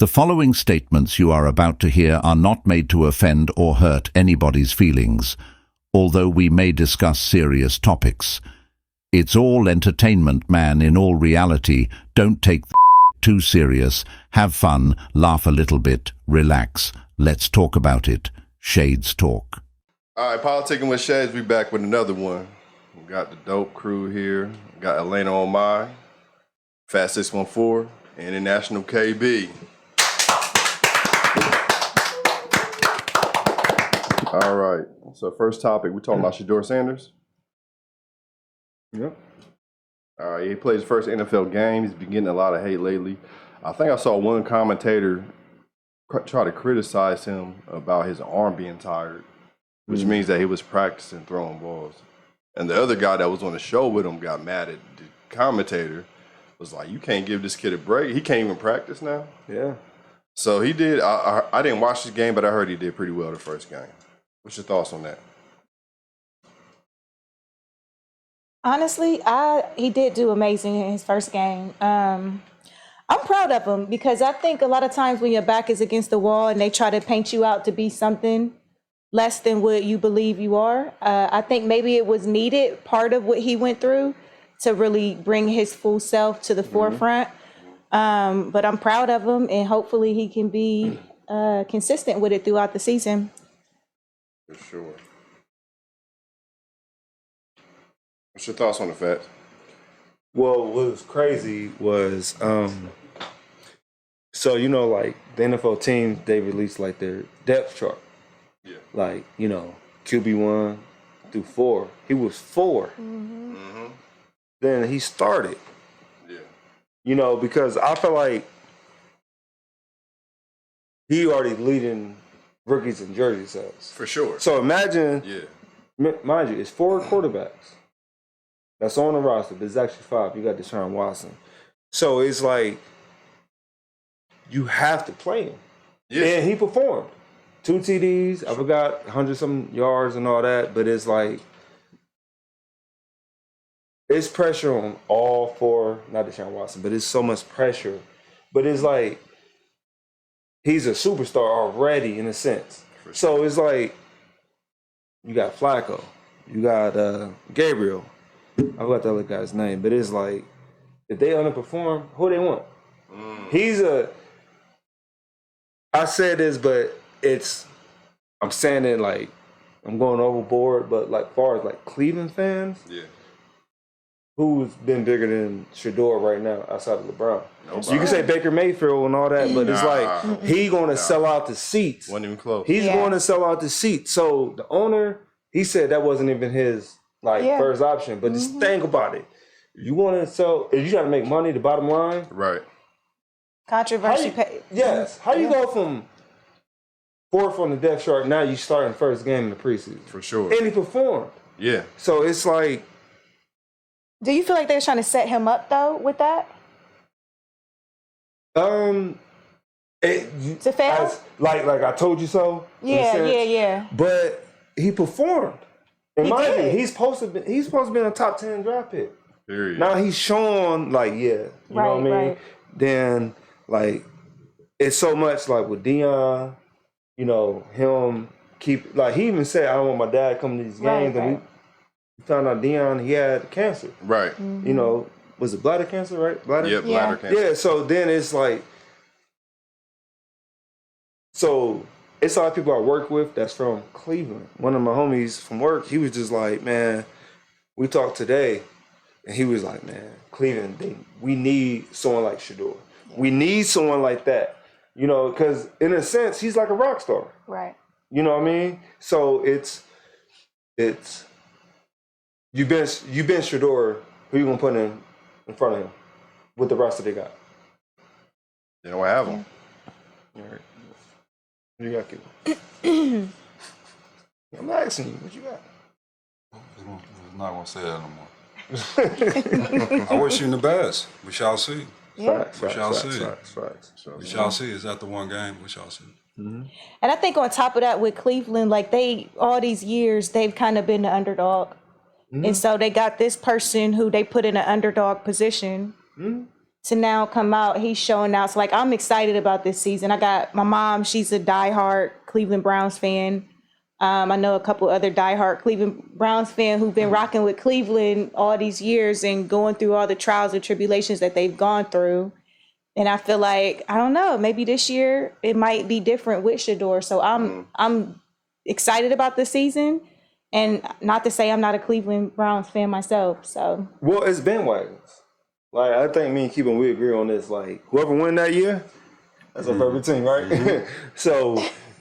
The following statements you are about to hear are not made to offend or hurt anybody's feelings, although we may discuss serious topics. It's all entertainment, man. In all reality, don't take too serious. Have fun, laugh a little bit, relax. Let's talk about it. Shades Talk. All right, Politic'n with Shades. We back with another one. We got the dope crew here. We got Elena on my Fat 614, International KB. All right. So first topic, we're talking about Shedeur Sanders. Yep. All right. He played his first NFL game. He's been getting a lot of hate lately. I think I saw one commentator try to criticize him about his arm being tired, which means that he was practicing throwing balls. And the other guy that was on the show with him got mad at the commentator. Was like, you can't give this kid a break. He can't even practice now. Yeah. So he did. I didn't watch this game, but I heard he did pretty well the first game. What's your thoughts on that? Honestly, he did do amazing in his first game. I'm proud of him because I think a lot of times when your back is against the wall and they try to paint you out to be something less than what you believe you are, I think maybe it was needed, part of what he went through, to really bring his full self to the forefront. But I'm proud of him, and hopefully he can be consistent with it throughout the season. For sure. What's your thoughts on the Fats? Well, what was crazy was, so you know, like the NFL teams, they released like their depth chart. Yeah. Like, you know, QB1 through 4. He was 4. Mm-hmm. Then he started. Yeah. You know, because I feel like he already leading rookies in jersey sales. For sure. So imagine, mind you, it's 4 quarterbacks that's on the roster, but it's actually 5. You got Deshaun Watson. So it's like, you have to play him. Yeah. And he performed. 2 TDs, I forgot 100-something yards and all that, but it's like, it's pressure on all 4, not Deshaun Watson, but it's so much pressure. But it's like, he's a superstar already in a sense. Sure. So it's like, you got Flacco, you got Gabriel. I forgot the other guy's name, but it's like, if they underperform, who they want? I said this, but I'm saying it like, I'm going overboard, but like far as like Cleveland fans, who's been bigger than Shedeur right now outside of LeBron? Nobody. You can say Baker Mayfield and all that, but it's like, he going to sell out the seats. Wasn't even close. He's going to sell out the seats. So the owner, he said that wasn't even his first option. But just think about it. You want to sell, if you trying to make money, the bottom line. Right. Controversy. Yes. How you go from 4th on the depth chart, now you starting the first game in the preseason? For sure. And he performed. Yeah. So it's like. Do you feel like they're trying to set him up though with that? To fail? Like I told you so. Yeah. But he performed. In my did. opinion, he's supposed to be in a top 10 draft pick. Period. Now he's showing like, you know what I mean? Right. Then like, it's so much like with Deion, you know, him keep, like he even said, I don't want my dad coming to these games. And we found out Deion, he had cancer. Right. Mm-hmm. You know, was it bladder cancer, right? Bladder cancer. Yeah, so then it's like, so it's a lot of people I work with that's from Cleveland. One of my homies from work, he was just like, man, we talked today, and he was like, man, Cleveland, we need someone like Shedeur. We need someone like that. You know, because in a sense, he's like a rock star. Right. You know what I mean? So it's you bench Shedeur, who you gonna put in front of him with the roster they got? They don't have him. All right. You got Kid. I'm asking you, what you got? I'm not gonna say that no more. I wish you the best. We shall see. Yeah. We shall see. We shall see. see. Is that the one game? We shall see. Mm-hmm. And I think on top of that, with Cleveland, like all these years, they've kind of been the underdog. Mm-hmm. And so they got this person who they put in an underdog position. Mm-hmm. to now come out, he's showing out. So like, I'm excited about this season. I got my mom, she's a diehard Cleveland Browns fan. I know a couple other diehard Cleveland Browns fan who've been rocking with Cleveland all these years and going through all the trials and tribulations that they've gone through. And I feel like, I don't know, maybe this year it might be different with Shador. So I'm excited about the season. And not to say I'm not a Cleveland Browns fan myself. So Well, it's bandwagons. Like, I think me and Keeban, we agree on this. Like, whoever win that year, that's our favorite team, right? So,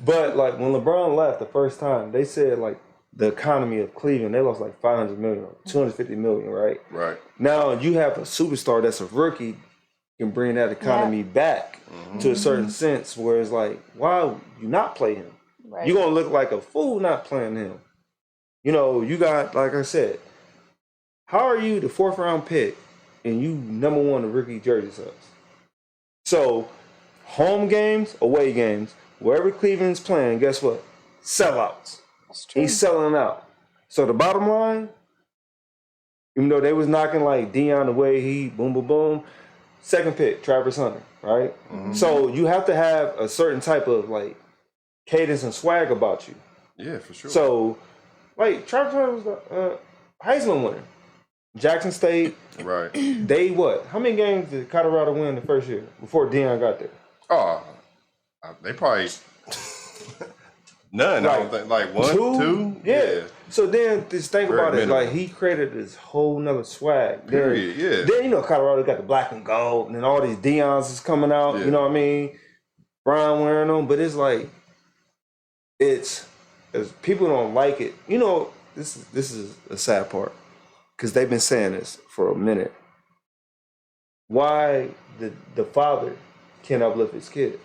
but like when LeBron left the first time, they said like the economy of Cleveland, they lost like 500 million, 250 million, right? Right. Now you have a superstar that's a rookie can bring that economy back to a certain sense where it's like, why you not play him? right. You're going to look like a fool not playing him. You know, you got, like I said, how are you the 4th round pick and you #1 of rookie jersey sales? So, home games, away games, wherever Cleveland's playing, guess what? Sellouts. He's selling out. So the bottom line, even though they was knocking like Deion away, he boom, boom, boom. Second pick, Travis Hunter, right? So you have to have a certain type of like cadence and swag about you. Yeah, for sure. So, like, Travis Hunter was the Heisman winner. Jackson State, right. they what? How many games did Colorado win the first year before Deion got there? Oh, they probably none. I don't think like 1, 2. Yeah. So then just think Very about minimal. it. Like he created this whole nother swag. Period, yeah. Then you know Colorado got the black and gold, and then all these Deons is coming out. Yeah. You know what I mean? Brian wearing them, but it's like it's as people don't like it. You know, this is a sad part because they've been saying this for a minute. Why the father can't uplift his kid?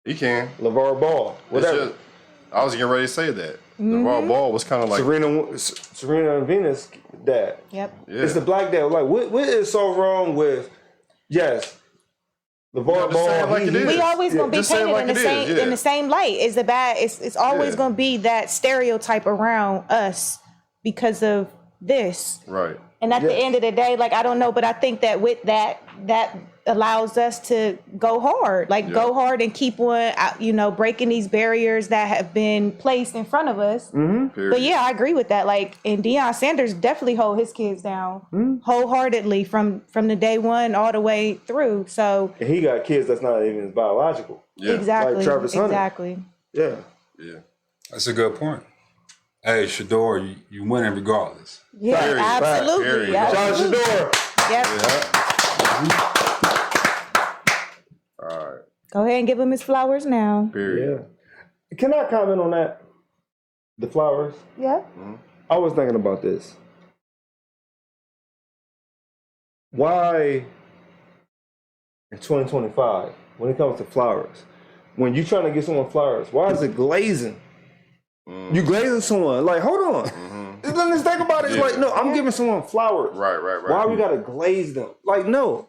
He can. LeVar Ball, whatever. I was getting ready to say that. LeVar Ball was kind of like Serena and Venus dad. Yep. Yeah. It's the black dad. Like, what is so wrong with? Yes, LeVar just say it Ball. like it is. We always gonna be just say it painted like in the it same is, yeah. in the same light. It's the bad. It's always Yeah. gonna be that stereotype around us because of this. Right. And at the Yeah. end of the day, like I don't know, but I think that with that allows us to go hard, like go hard and keep on, breaking these barriers that have been placed in front of us. Period. But yeah, I agree with that. Like, and Deion Sanders definitely hold his kids down wholeheartedly from the day one all the way through. So And he got kids that's not even his biological. Yeah. exactly, Like Travis Hunter. exactly. Yeah. Yeah. That's a good point. Hey, Shador, you winning regardless. Yeah, Period. absolutely. Period. John absolutely. Shador. Yep. All right. Go ahead and give him his flowers now. Period. Yeah. Can I comment on that? The flowers. Yep. I was thinking about this. Why in 2025, when it comes to flowers, when you're trying to get someone flowers, why is it glazing? You glazing someone. Like, hold on. Let's think about it. It's like, no, I'm giving someone flowers. Right. Why we gotta glaze them? Like, no.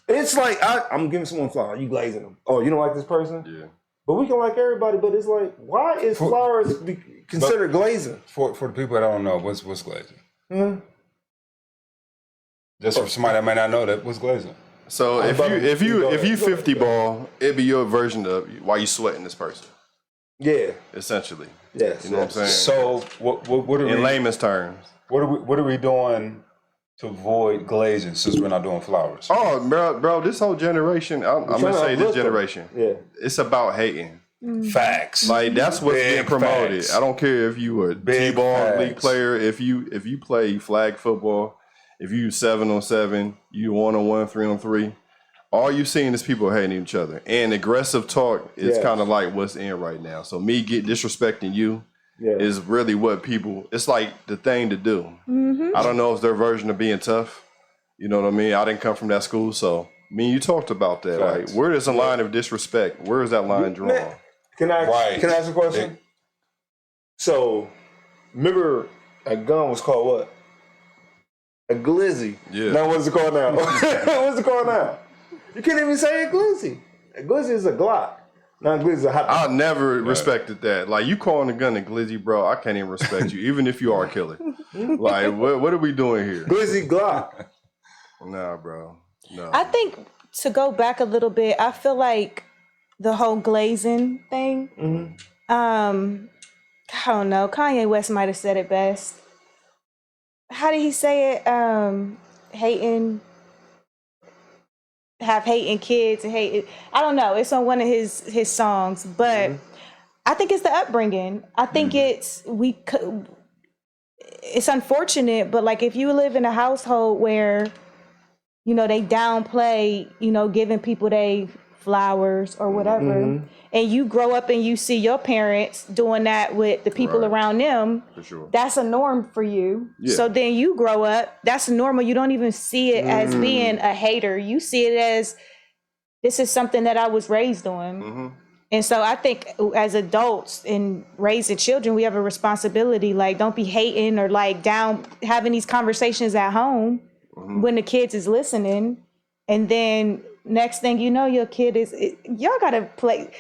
It's like, I'm giving someone flowers. You glazing them. Oh, you don't like this person? Yeah. But we can like everybody, but it's like, why is flowers considered glazing? For the people that don't know, what's glazing? Just for somebody that may not know that, what's glazing? So if you 50 ball, it'd be your version of why you sweating this person. Yeah. Essentially. Yes. You know what I'm saying? So what are In we? layman's terms. What are we doing to avoid glazing since we're not doing flowers? Oh, bro, this whole generation, I'm gonna say this generation. Yeah. It's about hating. Facts. Like that's what's Big being promoted. facts. I don't care if you a Big T-ball league facts. player, if you play flag football, if you 7-on-7, you 1-on-1, 3-on-3. All you seeing is people hating each other. And aggressive talk is Yeah. kind of like what's in right now. So me disrespecting you is really what people, it's like the thing to do. I don't know if it's their version of being tough. You know what I mean? I didn't come from that school, so me and you talked about that. Facts. Like, where is the line of disrespect? Where is that line drawn? Can I Right. ask a question? So, remember a gun was called what? A glizzy. Yeah. Now what's it called now? What's it called now? You can't even say a glizzy. A glizzy is a Glock. Now a glizzy is a hot. I never respected that. Like, you calling a gun a glizzy, bro, I can't even respect you, even if you are a killer. Like, what are we doing here? Glizzy Glock. Nah, bro. No. I think to go back a little bit, I feel like the whole glazing thing. I don't know. Kanye West might have said it best. How did he say it? Hating, have hating kids and hate. I don't know. It's on one of his songs, but I think it's the upbringing. I think it's unfortunate, but like if you live in a household where, you know, they downplay, you know, giving people they flowers or whatever, and you grow up and you see your parents doing that with the people around them, For sure. that's a norm for you. Yeah. So then you grow up, that's normal. You don't even see it as being a hater. You see it as, this is something that I was raised on. And so I think as adults in raising children, we have a responsibility. Like, don't be hating or like down, having these conversations at home when the kids is listening. And then next thing you know, your kid y'all gotta play.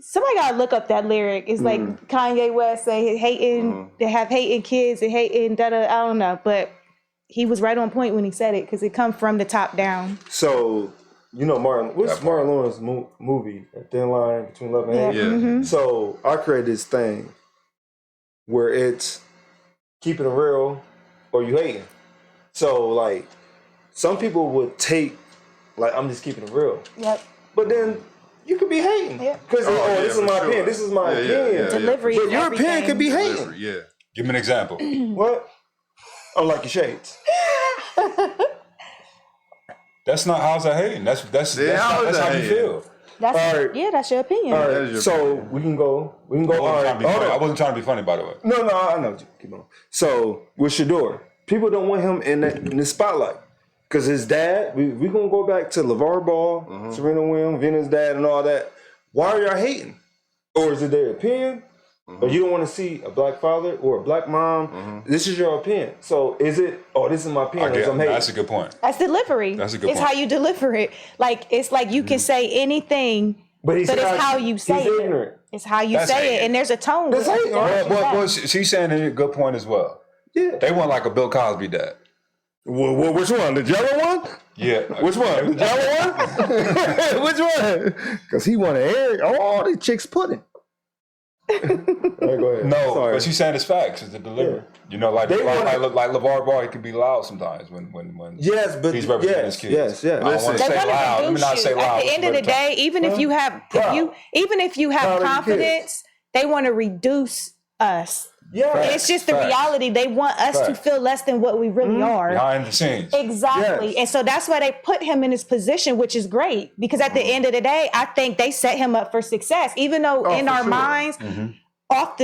Somebody gotta look up that lyric. It's like Kanye West say hating, they have hating kids and hating, I don't know. But he was right on point when he said it because it come from the top down. So, you know, what's Martin Lawrence's movie, A Thin Line Between Love and Hate? Yeah. So I created this thing where it's keeping it real or you hating. So like some people would take like I'm just keeping it real. Yep. But then you could be hating. Because this is my opinion. This is my opinion. Delivery. But your opinion could be hating. Yeah. Give me an example. What? I like your shades. That's not how's that hating. That's how you feel. That's All right. yeah, that's your opinion. All That right, is your so opinion. we can go. I wasn't trying to be funny, by the way. No, I know. Keep on. So with Shador, people don't want him in the spotlight because his dad. We gonna go back to LeVar Ball, Serena Williams, Venus' dad, and all that. Why are y'all hating? Or is it their opinion? Or you don't want to see a black father or a black mom? This is your opinion. So is it? Oh, this is my opinion. I'm hating. That's a good point. That's delivery. That's a good It's point. how you deliver it. Like it's like you can say anything, but it's how you say he's it. ignorant. It's how you That's say hating. it, and there's a tone. That's with hating. it. Well, she's saying a good point as well. Yeah. They want like a Bill Cosby dad. Well, which one? The yellow one? Yeah. Which one? The yellow one? Which one? Because he wanted air. All these chicks pudding. All right, go ahead. No, Sorry. but she's saying it's facts. It's the delivery. Yeah. You know, like They want- LeVar Ball, he can be loud sometimes when Yes, but he's representing his kids. yes. I don't want to They say want loud. to Let me not reduce say you. loud. At the end of the day, even if you have, even if you have Proud of your confidence, they want to reduce us. Yeah. And it's just the Facts. reality. They want us to Facts. feel less than what we really are. Behind the scenes. Exactly. Yes. And so that's why they put him in his position, which is great. Because at the end of the day, I think they set him up for success. Even though in for our sure. minds,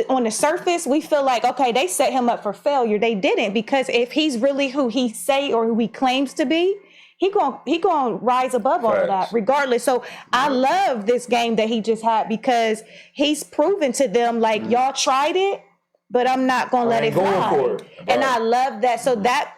on the surface, we feel like, okay, they set him up for failure. They didn't, because if he's really who he say or who he claims to be, he gonna rise above all of that, Facts. regardless. So I love this game that he just had because he's proven to them like y'all tried it, but I'm not gonna let it ain't going fly. for it. And I love that. So that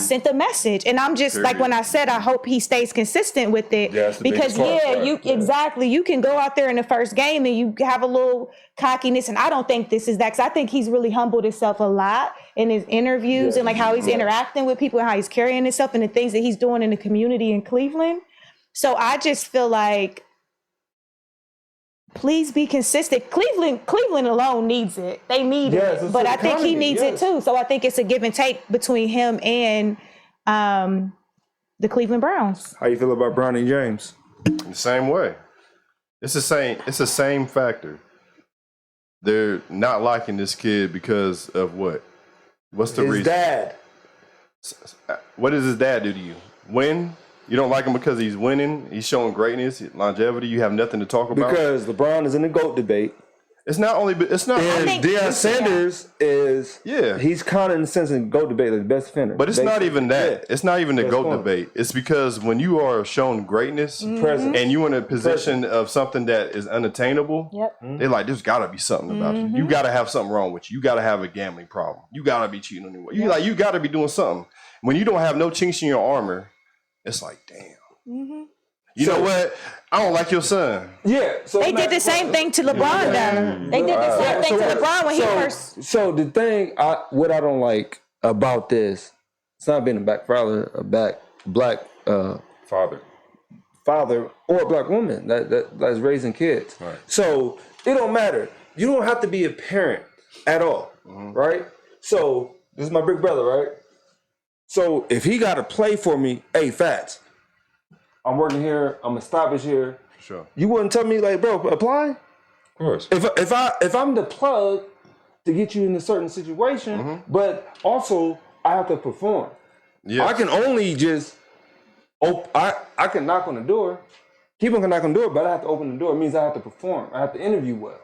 sent a message. And I'm just like when I said I hope he stays consistent with it. Yeah, that's the because biggest part, right? exactly, you can go out there in the first game and you have a little cockiness, and I don't think this is that, because I think he's really humbled himself a lot in his interviews and like how he's interacting with people and how he's carrying himself and the things that he's doing in the community in Cleveland. So I just feel like, please be consistent. Cleveland alone needs it. They need Yes, it. it's But the I think he economy, needs yes. it too. So I think it's a give and take between him and the Cleveland Browns. How you feel about Bronny James? The same way. It's the same factor. They're not liking this kid because of what? What's the His reason? dad. What does his dad do to you? Win? You don't like him because he's winning? He's showing greatness, longevity. You have nothing to talk about? Because LeBron is in the GOAT debate. It's not only, it's not, And think- Deion Sanders is, Yeah. he's kind of in the sense of GOAT debate, like the best defender. but it's not even that. Yeah. It's not even the That's GOAT fine. debate. It's because when you are shown greatness Presence. and you're in a position of something that is unattainable, Yep. they're like, there's got to be something about you. You got to have something wrong with you. You got to have a gambling problem. You got to be cheating on anyone. You got to be doing something. When you don't have no chinks in your armor, it's like, damn. You know what? I don't like your son. Yeah. So They did the same thing to LeBron, though. They did the same thing to LeBron when he first. So the thing, what I don't like about this, it's not being a black father or a black woman that's raising kids. Right. So it don't matter. You don't have to be a parent at all, right? So this is my big brother, right? So if he got to play for me, hey, Fats, I'm working here. I'm established here. Sure. You wouldn't tell me like, bro, apply. Of course. If I'm the plug to get you in a certain situation, but also I have to perform. Yes. I can only just I can knock on the door. People can knock on the door, but I have to open the door. It means I have to perform. I have to interview well,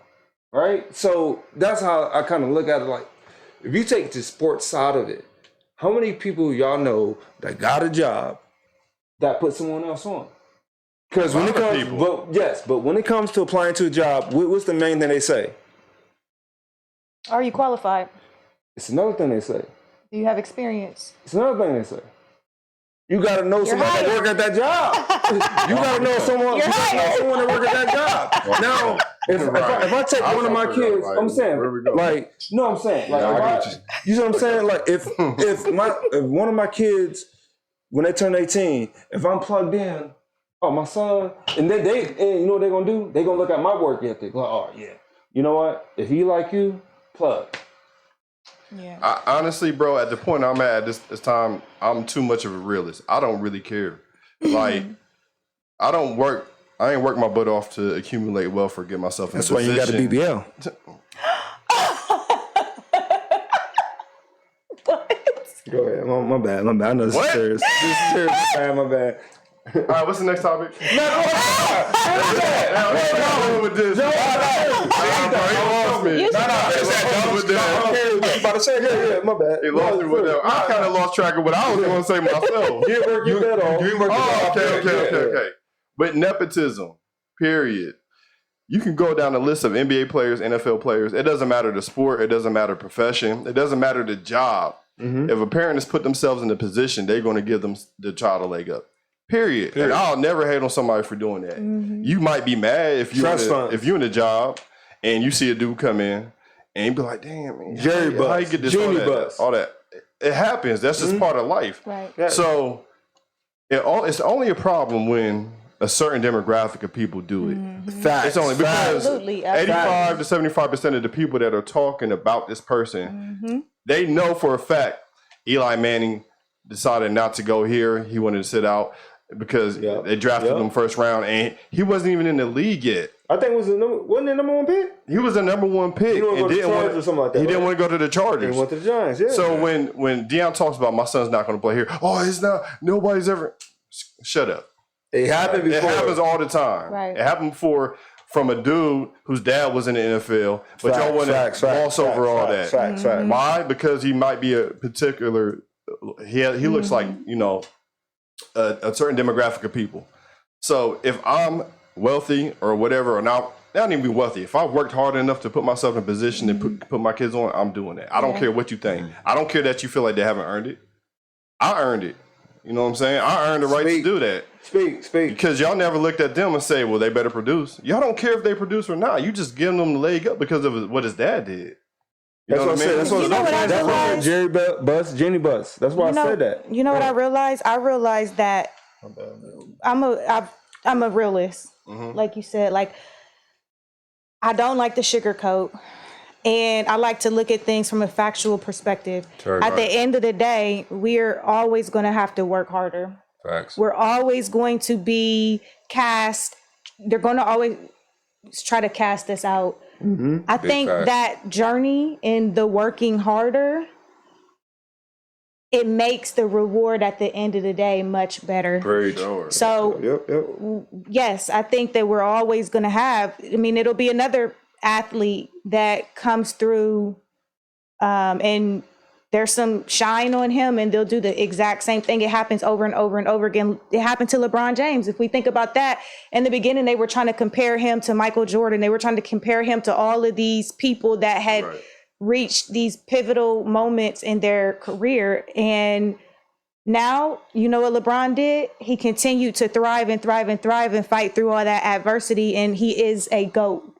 right? So that's how I kind of look at it. Like, if you take the sports side of it, how many people y'all know that got a job that put someone else on? Because when it comes, but when it comes to applying to a job, what's the main thing they say? Are you qualified? It's another thing they say. Do you have experience? It's another thing they say. You gotta know somebody that work at that job. You gotta know someone. Someone that work at that job. Now, if I take one of my kids, I'm saying, like, no, I'm saying, like, you know what I'm saying? Like, if one of my kids, when they turn 18, if I'm plugged in, oh, my son, and then you know what they're gonna do? They're gonna look at my work ethic. Like, oh yeah, you know what? If he like you, plug. Yeah. Honestly, bro, at the point I'm at this time, I'm too much of a realist. I don't really care. Like, I ain't work my butt off to accumulate wealth or get myself in a position. That's why you got a BBL. What? Go ahead. My bad. I know this is serious. This is serious. My bad. All right, what's the next topic? My bad. He lost it with that. I kind of lost track of what I was going to say myself. Okay. But nepotism, period. You can go down the list of NBA players, NFL players. It doesn't matter the sport. It doesn't matter profession. It doesn't matter the job. If a parent has put themselves in a position, they're going to give them the child a leg up. Period. And I'll never hate on somebody for doing that. You might be mad if you're in a job and you see a dude come in and you be like, damn, man, how you get this, all that. It happens. That's just part of life. Right. Yeah. So it's only a problem when a certain demographic of people do it. Facts. It's only because Absolutely. 85 to 75% of the people that are talking about this person, they know for a fact Eli Manning decided not to go here. He wanted to sit out because they drafted him first round, and he wasn't even in the league yet. I think wasn't the number one pick? He was the number one pick. He didn't want to go to the Chargers or something like that. He didn't want to go to the Chargers. He went to the Giants, yeah. So when Deion talks about my son's not going to play here, it's not, nobody's ever, shut up. It happened before. It happens all the time. Right. It happened before from a dude whose dad was in the NFL, but y'all want to gloss over all that. Facts. Why? Because he might be a particular, he looks like, a certain demographic of people. So if I'm wealthy or whatever, or not even be wealthy, if I worked hard enough to put myself in a position and put my kids on, I'm doing that. I don't care what you think. I don't care that you feel like they haven't earned it. I earned it. You know what I'm saying? I earned the right to do that. Speak. Because y'all never looked at them and say, well, they better produce. Y'all don't care if they produce or not. You just give them the leg up because of what his dad did. You know what I mean? That's what I realized. Jerry Bus, Jenny Bus. That's why I said that. You know what I realized? I realized that I'm a realist. Like you said, like, I don't like the sugarcoat. And I like to look at things from a factual perspective. At the end of the day, we're always going to have to work harder. Facts. We're always going to be cast. They're going to always try to cast us out. I think that journey in the working harder, it makes the reward at the end of the day much better. Very sure. So, yes, I think that we're always going to have, it'll be another athlete that comes through and there's some shine on him and they'll do the exact same thing. It happens over and over and over again. It happened to LeBron James. If we think about that, in the beginning, they were trying to compare him to Michael Jordan. They were trying to compare him to all of these people that had reached these pivotal moments in their career. And now, you know what LeBron did? He continued to thrive and fight through all that adversity. And he is a GOAT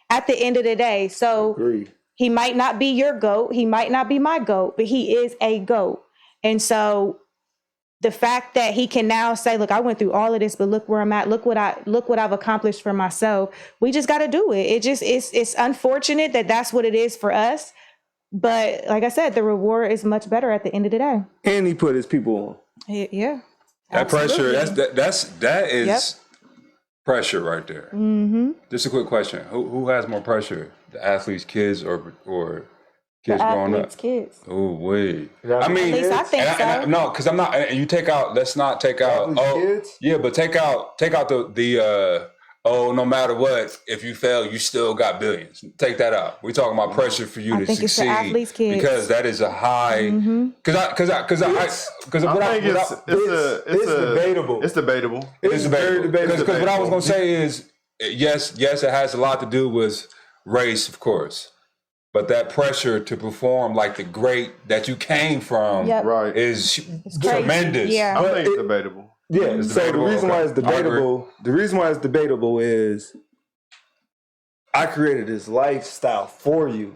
at the end of the day. So he might not be your GOAT. He might not be my GOAT, but he is a GOAT. And so the fact that he can now say, look, I went through all of this, but look where I'm at. Look what I've accomplished for myself. We just got to do it. It's unfortunate that that's what it is for us. But like I said, the reward is much better at the end of the day. And he put his people on. Yeah. That Absolutely. pressure, that is pressure right there. Mm-hmm. Just a quick question. Who has more pressure? The athletes, kids, or kids growing up? Kids. Oh, wait. At least I think so. No, because I'm not, and you take out, let's not take out, Kids? yeah, but take out the no matter what, if you fail, you still got billions. Take that out. We're talking about pressure for you I to think it's the succeed. athletes' kids. Because that is a high, because I think it's debatable. It's debatable. it's very debatable. debatable. Because what I was going to say is, yes, it has a lot to do with race, of course. But that pressure to perform like the great that you came from Yep. Right. is crazy. tremendous. Yeah. I think it's debatable. Yeah. It's So debatable. the reason why it's Okay. I agree. debatable, is I created this lifestyle for you.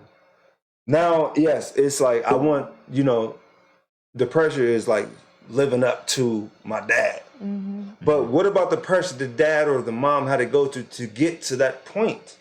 Now, yes, it's like I want, the pressure is like living up to my dad. Mm-hmm. But what about the pressure the dad or the mom had to go through to get to that point?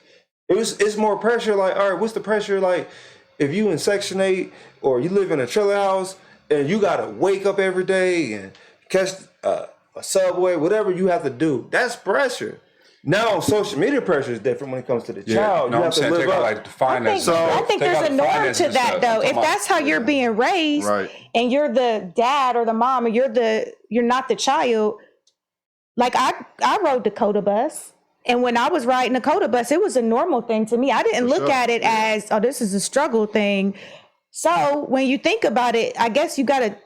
It's more pressure. Like, all right, what's the pressure? Like, if you in Section 8 or you live in a trailer house and you got to wake up every day and catch a subway, whatever you have to do, that's pressure. Now, social media pressure is different when it comes to the child. No, you I'm have to saying live take out up. like the finance. I think there's a norm to that, though. If that's how you're being raised, Right. and you're the dad or the mom, or you're not the child. Like I rode Dakota bus, and when I was riding Dakota bus, it was a normal thing to me. I didn't look at it as, oh, this is a struggle thing. So when you think about it, I guess you got to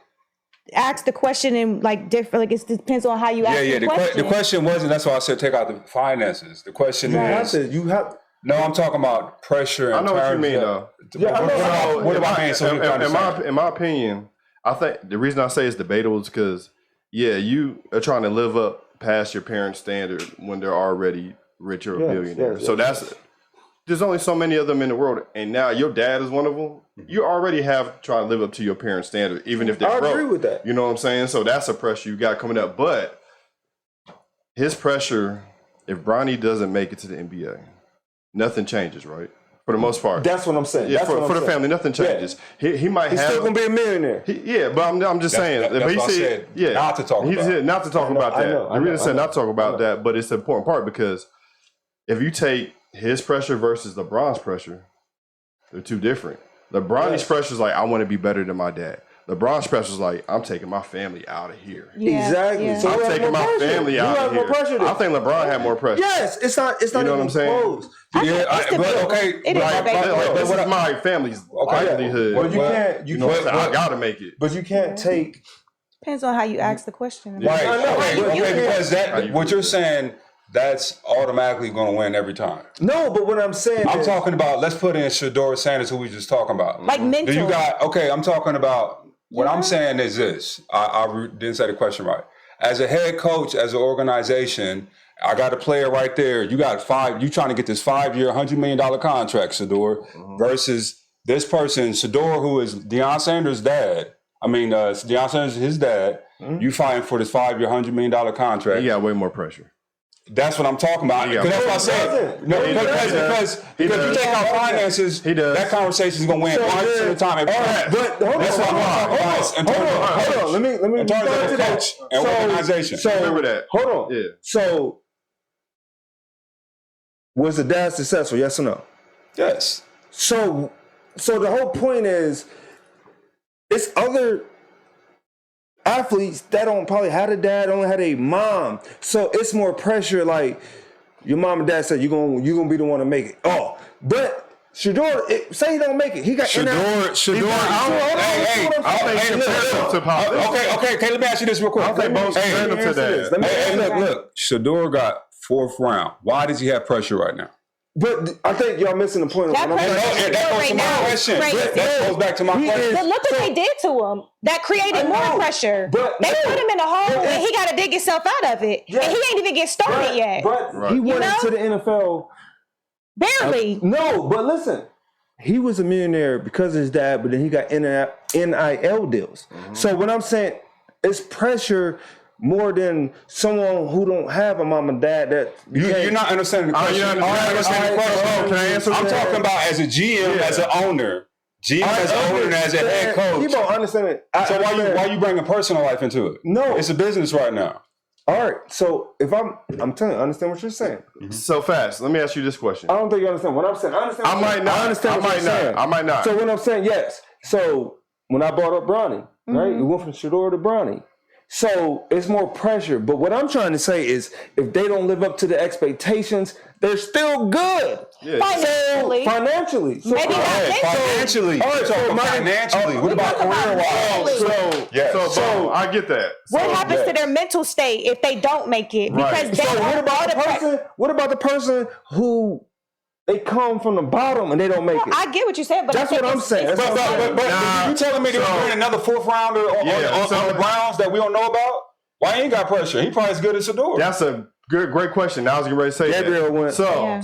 ask the question in like different. Like it depends on how you ask the question. The question wasn't. That's why I said take out the finances. The question is. You have. No, I'm talking about pressure. I know what you mean, though. Yeah, I know. What about me? So in my opinion, I think the reason I say it's debatable is because, you are trying to live up past your parents' standard when they're already rich or a billionaire. So there's only so many of them in the world, and now your dad is one of them. You already have trying to live up to your parents' standard, even if they're I broke. agree with that. You know what I'm saying? So that's a pressure you got coming up. But his pressure, if Bronny doesn't make it to the NBA, nothing changes, right? For the most part. That's what I'm saying. Yeah, That's what I'm for the saying. family, nothing changes. He might He's have. still gonna be a millionaire. But I'm just saying. That's if what he I said, said, not to talk he about. said not to talk about that. I The reason I said know. not to talk about that, but it's an important part because if you take his pressure versus LeBron's pressure, they're two different. LeBron's pressure is like, I want to be better than my dad. LeBron's pressure is like, I'm taking my family out of here. Yeah, Exactly. yeah. So I'm who has taking more my pressure? family Who out has of more here. pressure than- I think LeBron had more pressure. Yes, it's not You know what even I'm saying? close. It is debatable. This is my family's livelihood. But you can't. You know what I'm saying? I gotta make it. But you can't take. Depends on how you ask the question. Right. I know. Okay. Because How you what feel you're saying, that's automatically going to win every time. No, but what I'm saying I'm is, talking about. Let's put in Shador Sanders, who we just talking about. Like mental. Do you got? Okay, I'm talking about. What I'm saying is this. I didn't say the question right. As a head coach, as an organization, I got a player right there. You got you trying to get this 5-year, $100 million contract, Shador, versus this person, Shador, who is Deion Sanders' dad. Deion Sanders is his dad. You fighting for this 5-year, $100 million contract. He got way more pressure. That's what I'm talking about. Because that's what I said. No, because if you take out finances, that conversation is going to win once at a time. But hold That's what I'm talking about. Hold on. Let me In terms of the coach and organization. So Remember that. Hold on. Yeah. So was the dad successful? Yes or no? Yes. So the whole point is, it's other athletes that don't probably had a dad, only had a mom. So it's more pressure. Like your mom and dad said, you're gonna be the one to make it. Oh, but Shador, say he don't make it. He got Shador. Okay. Let me ask you this real quick. I think both send him to that. Look. Shador got 4th round. Why does he have pressure right now? But I think y'all missing the point. That pressure That goes to my question. That goes back to my question. But look what they did to him. That created more pressure. They put him in a hole, and he got to dig himself out of it. And he ain't even get started yet. But he went into the NFL. Barely. No, but listen. He was a millionaire because of his dad, but then he got NIL deals. So what I'm saying, It's pressure more than someone who don't have a mom and dad that You're not understanding the question. You're not understanding the question. Can I answer I'm that? talking about as a GM, as an owner. GM as an owner and as a head coach. You don't understand it. So why you bringing personal life into it? No. It's a business right now. All right. So if I'm telling you, I understand what you're saying. So fast. Let me ask you this question. I don't think you understand what I'm saying. I understand. I might not. I understand what you're saying. I might not. So when I'm saying yes. So when I brought up Bronny, right? It went from Shador to Bronny. So it's more pressure. But what I'm trying to say is if they don't live up to the expectations, they're still good. Yeah. Financially. So, Maybe not mentally. Financially. All right, so Financially. What about career-wise? So I get that. What happens to their mental state if they don't make it? Right. Because they So what about the person who they come from the bottom and they don't make it? I get what you're saying, but That's what I'm saying. But you telling me they're bringing another fourth rounder on the Browns that we don't know about? Why he ain't got pressure? He probably as good as Shador. That's a great question. Now I was getting ready to say Gabriel went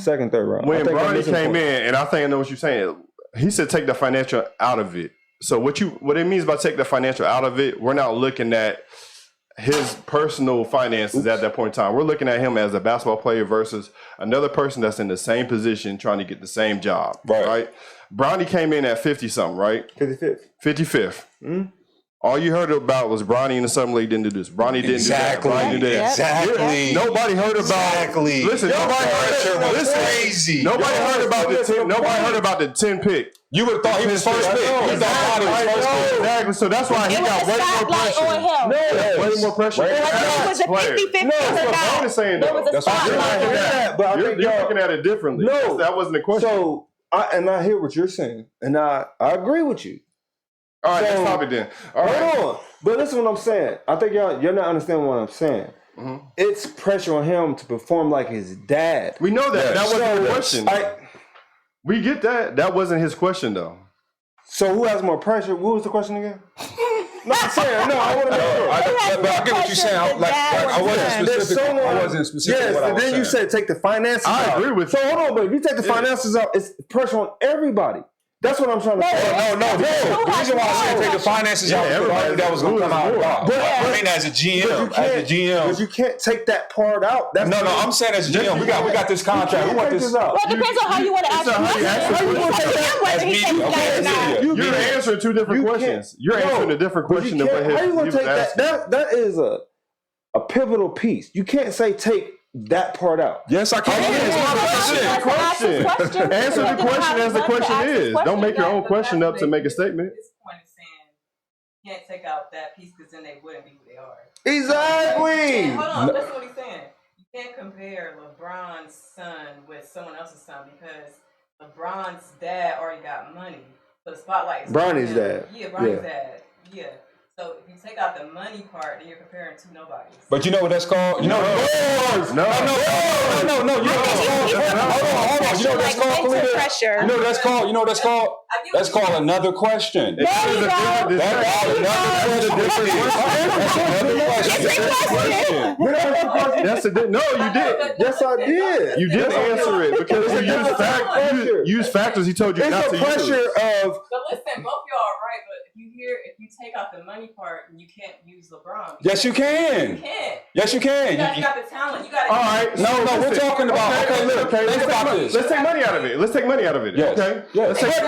second, third round. When Bronny came in, and I think I know what you're saying, he said take the financial out of it. So what it means by take the financial out of it, we're not looking at his personal finances at that point in time. We're looking at him as a basketball player versus another person that's in the same position trying to get the same job. Right? Bronny came in at 50-something, right? 55th. 55th. Mm-hmm. All you heard about was Bronny in the Summer League didn't do this. Bronny didn't do that. Bronny did that. Exactly. Nobody heard about. Listen, nobody heard. Listen, crazy. Nobody heard about the 10. Nobody heard about the 10 pick. You would have thought he was first pick. Exactly. So that's why he got way more pressure. Way more pressure. It was a 50-50 What is saying though. There was a spotlight. But You're looking at it differently. No, that wasn't the question. So I hear what you're saying, and I agree with you. All right, let's stop it then. All right. Hold on. But listen to what I'm saying. I think you're not understanding what I'm saying. Mm-hmm. It's pressure on him to perform like his dad. We know that. That wasn't the question. We get that. That wasn't his question, though. So who has more pressure? What was the question again? No, I'm saying, I want to know. But I get what you're saying. I wasn't specific. Yes, what I and was then you saying. said take the finances out. I agree with you. So hold on, but if you take the finances out, it's pressure on everybody. That's what I'm trying to say. No. The reason why I said take the finances out, everybody that was going to come out. I mean, as a GM, but you can't take that part out. No, I'm saying as a GM, we got this contract. We want this. Well, it depends on how you want to ask the question. You're answering two different questions. You're answering a different question than what how you going to take that? That is a pivotal piece. You can't say take that part out. Yes, I can. Answer the question as the question is. Don't make your own question up to make a statement. His point is saying you can't take out that piece because then they wouldn't be who they are. Exactly. Hold on, that's what he's saying. You can't compare LeBron's son with someone else's son because LeBron's dad already got money. So the spotlight is Bronny's dad. Yeah, Bronny's dad. Yeah. So if you take out the money part, then you're comparing two nobodies. But you know what that's called? You know what? No. You know what that's called? Hold on. You know what that's called? You know what that's called? You know what that's called? That's called another question. No, you did. Yes, I did. You didn't answer it because you use factors he told you not to use. But listen, both y'all are right. But if you take out the money part, you can't use LeBron. Yes, you can. You can't. Yes, you can. You got the talent. You got. All right. No, we're talking about. Okay, look. Think about this. Let's take money out of it. Yes. Okay. Yes. It's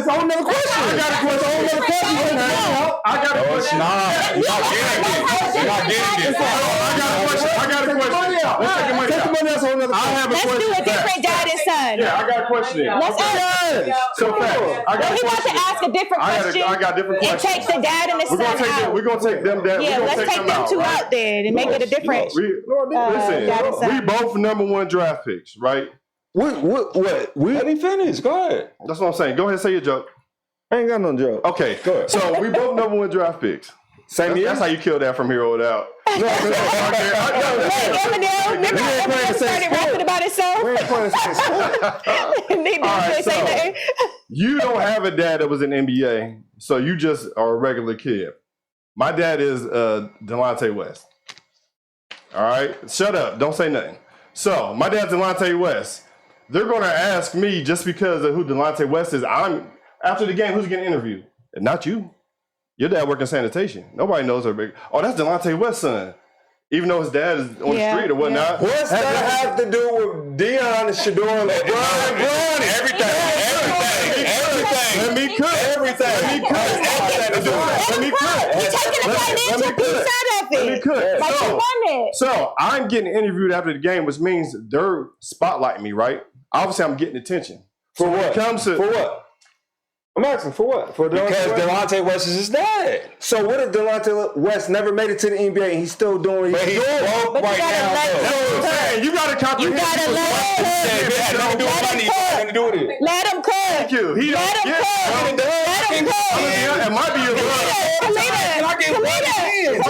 a whole nother question. I got a question. No, it's not. You're not getting it. I got a question. Let's take the money out. I have a question. Let's do a different dad and son. Yeah, I got a question. Let's ask. So fast. He wants to ask a different question. I got different And questions. take the dad and the son out. We're gonna take them down. Yeah, let's take them two out then and make it a different. dad and son. We both #1 draft picks, right? What? Let me finish. Go ahead. That's what I'm saying. Go ahead and say your joke. I ain't got no joke. Okay, good. So we both #1 draft picks. Same year? That's how you kill that from here on out. Eminem started rapping about himself. You don't have a dad that was in NBA, so you just are a regular kid. My dad is Delonte West. All right? Shut up. Don't say nothing. So, my dad's Delonte West. they're going to ask me just because of who Delonte West is. After the game, who's getting interviewed? Not you. Your dad working sanitation. Nobody knows her. Oh, that's Delonte West's son. Even though his dad is on the street or whatnot. What's that have to do with Deion and Shador and LeBron? Everything. Let me cook. Everything. Let me cook. You're taking the financial piece out of it. Let me cook. Like you want it. So I'm getting interviewed after the game, which means they're spotlighting me, right? Obviously, I'm getting attention. For what? When it comes to For what? I'm asking for what? For Because Delonte West is his dad. So what if Delonte West never made it to the NBA and he's still doing what he's doing? But you gotta let That's what I'm saying. You got to comprehend. You gotta let him cook. Let him cook. Thank you. He Let him cook. Let him cook. It might be your brother. I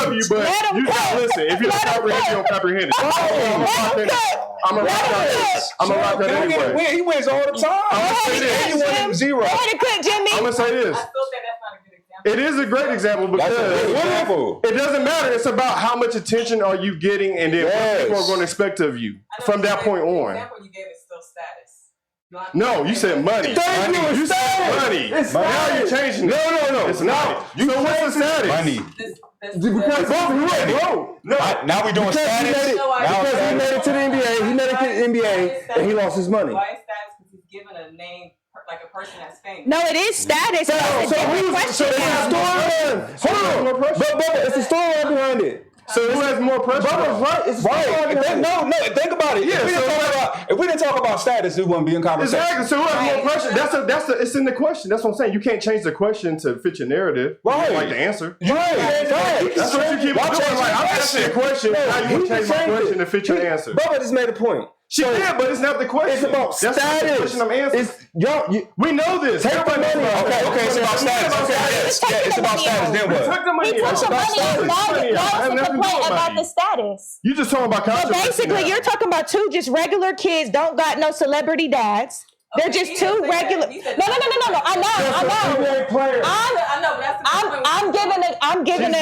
love you, but you gotta listen. If you don't comprehend, you don't comprehend it. I'm a rock that anyway. He wins all the time. I'm gonna say this. Zero. I'm gonna say this. I still say that's not a good example. It is a great example because it doesn't matter. It's about how much attention are you getting, and then what people are going to expect of you from that point The on. example you gave is still status. No, you said money. You said money. Now you're changing it. No. It's not. So what's the status? Money. Because bro. No. Now we doing status. Because he made it to the NBA. He made it to the NBA, and he lost his money. Why is status? Because he's given a name like a person that's famous. No, it is status. So it's a storyline. Hold on. But it's a storyline behind it. So who has more pressure? Bubba's right. It's right. No. Think about it. Yeah. If we didn't talk about status, we wouldn't be in conversation. Exactly. So who has more pressure? It's in the question. That's what I'm saying. You can't change the question to fit your narrative. Right. You like the answer. Right. That's what you keep on doing. Like, I'm asking a question. Now you can change my question to fit your answer. Bubba just made a point. She did, but it's not the question. It's about status. That's not the question I'm answering. We know this. Take the money. Okay, it's about status. It's about status. Then what? Took the money. He took the money. Now it's a complaint about the status. You just talking about But controversy. basically, you're talking about two just regular kids, don't got no celebrity dads. They're just two regular. No. I know. I know, but that's the point. I'm giving a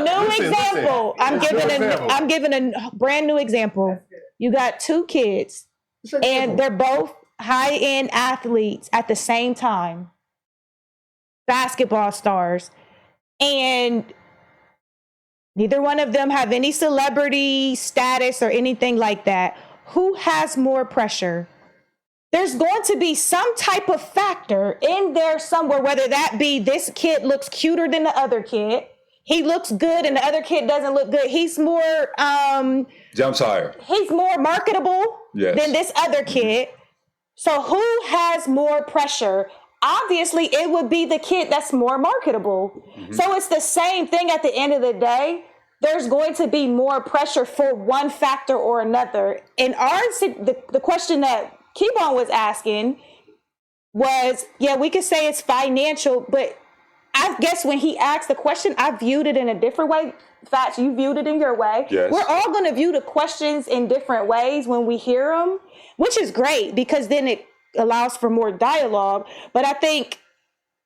new example. I'm giving a brand new example. You got two kids, and they're both high-end athletes at the same time, basketball stars, and neither one of them have any celebrity status or anything like that. Who has more pressure? There's going to be some type of factor in there somewhere, whether that be this kid looks cuter than the other kid. He looks good and the other kid doesn't look good. He's more Jumps higher. He's more marketable than this other kid. So who has more pressure? Obviously, it would be the kid that's more marketable. Mm-hmm. So it's the same thing at the end of the day. There's going to be more pressure for one factor or another. In ours, the question that Keybon was asking was, we could say it's financial, but I guess when he asked the question, I viewed it in a different way. Fats, you viewed it in your way. Yes. We're all going to view the questions in different ways when we hear them, which is great because then it allows for more dialogue. But I think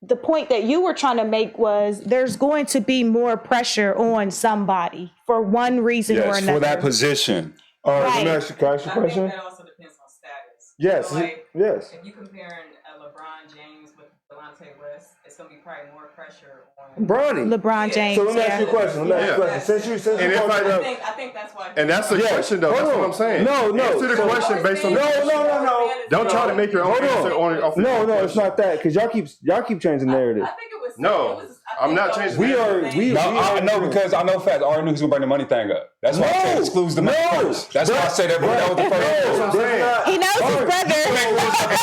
the point that you were trying to make was there's going to be more pressure on somebody for one reason or another. For that position. All right, let me ask you a question. I think that also depends on status. Yes, So, like, yes. If you comparing LeBron James with Delonte West, it's gonna be probably more pressure on LeBron James. So let me ask you a question. Since you I think that's why. And that's the question, though. That's what I'm saying. No. Answer the question based on No. Don't try to make your own answer off the No, it's not that because y'all keep changing the narrative. I think it was. No, I'm not changing. I know because I know Fats already knew he was gonna bring the money thing up. That's why I said excludes the money first. That's why I said that was the first. He knows his brother.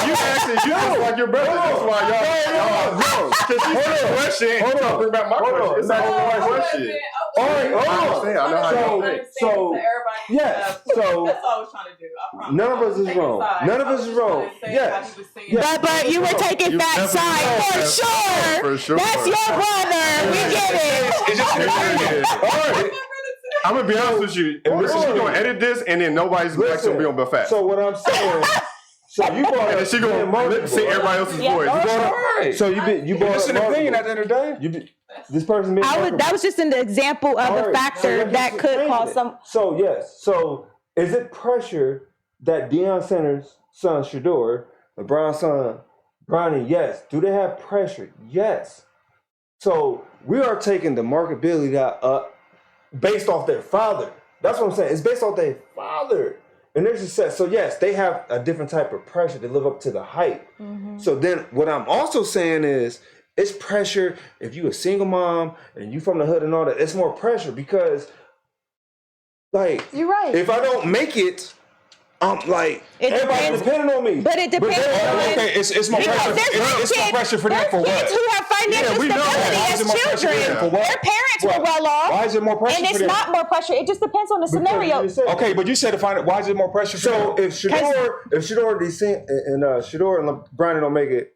You just like your brother. That's why y'all. Because you said a question. Bring back my question. It's not the right question. All right, I know how you think. So yes, so that's all I was trying to do. I promise. none of us is wrong. None of us is wrong. Yes. But you were taking Fat's side for sure. That's your brother. We get it. It's just all right. I'm gonna be honest with you. She's gonna edit this, and then nobody's back gonna be on Buffett. So what I'm saying. So you brought and up. she gonna say everybody else's voice. So you brought it's up an opinion at the end of the day. This person. That was just an example of the factor that could cause some. So yes. So is it pressure that Deion Sanders' son, Shador, LeBron's son, Bronny, yes. Do they have pressure? Yes. So we are taking the marketability up based off their father. That's what I'm saying. It's based off their father. And there's a set. So yes, they have a different type of pressure to live up to the hype. So then what I'm also saying is it's pressure if you a single mom and you from the hood and all that, it's more pressure because like You're right. if I don't make it, I'm like It everybody's depends. depending on me. But it depends on Okay, it's more because pressure. there's It's more pressure for them there's for what? kids who have financial we know that. stability Why as is it more pressure children. for them? For what? Their parents What? were well off. Why is it more pressure And for it's them? not more pressure. It just depends on the scenario. Okay, but you said to find it. Why is it more pressure for So them? if Shador and Bronny don't make it,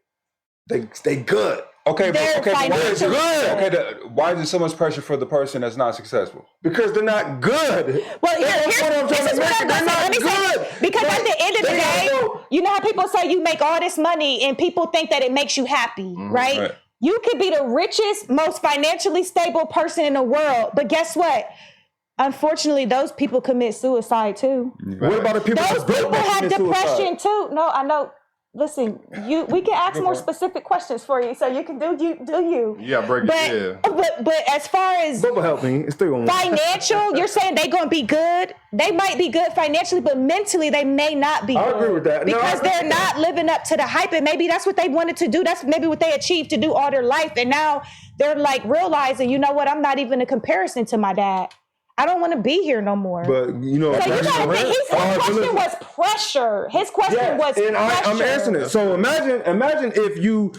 they good. Okay, They're but why is it financially- why is it so much pressure for the person that's not successful? Because they're not good. Well, That's what I'm this trying is to what make. I'm They're saying. not Let me say, good. because at the end of the They gotta day, go. you know how people say you make all this money and people think that it makes you happy, right? Right. You could be the richest, most financially stable person in the world, but guess what? Unfortunately, those people commit suicide too. What about the people Those that's broke people that have commit depression suicide? too. No, I know. Listen, we can ask more specific questions for you, so you can do you. Yeah, break it. Yeah. But as far as Bubba help me. It's 3-on-1. financial, you're saying they gonna be good. They might be good financially, but mentally they may not be. I good agree with that. No, I because agree they're with that. not living up to the hype, and maybe that's what they wanted to do. That's maybe what they achieved to do all their life, and now they're like realizing, you know what? I'm not even a comparison to my dad. I don't want to be here no more. But you know, so you gotta think his question was pressure. His question was and pressure. I'm answering it. So imagine if you,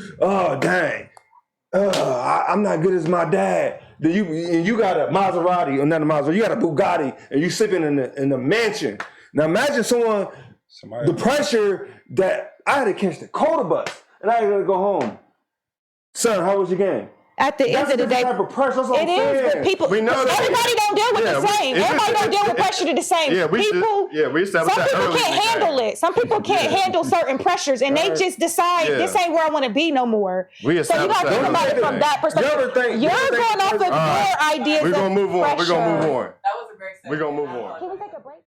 I'm not good as my dad. You got a Maserati, or not a Maserati, you got a Bugatti, and you sleeping in the mansion. Now imagine the pressure that I had to catch the Coda bus, and I had to go home. Son, how was your game? At the end of the day, type of pressure. That's what it I'm saying. is. But people, We know that. everybody don't deal with the same. Everybody don't deal with pressure the same. Yeah, we established some that people earlier can't in the handle game. it. Some people can't handle certain pressures, and they just decide this ain't where I want to be no more. We So you established got to that think about it earlier from in that the The other perspective. thing- You're the other going thing- off of your ideas. We're gonna move on. We're gonna move on. That was a great segment. We're gonna move I on. love Can we it. take a break?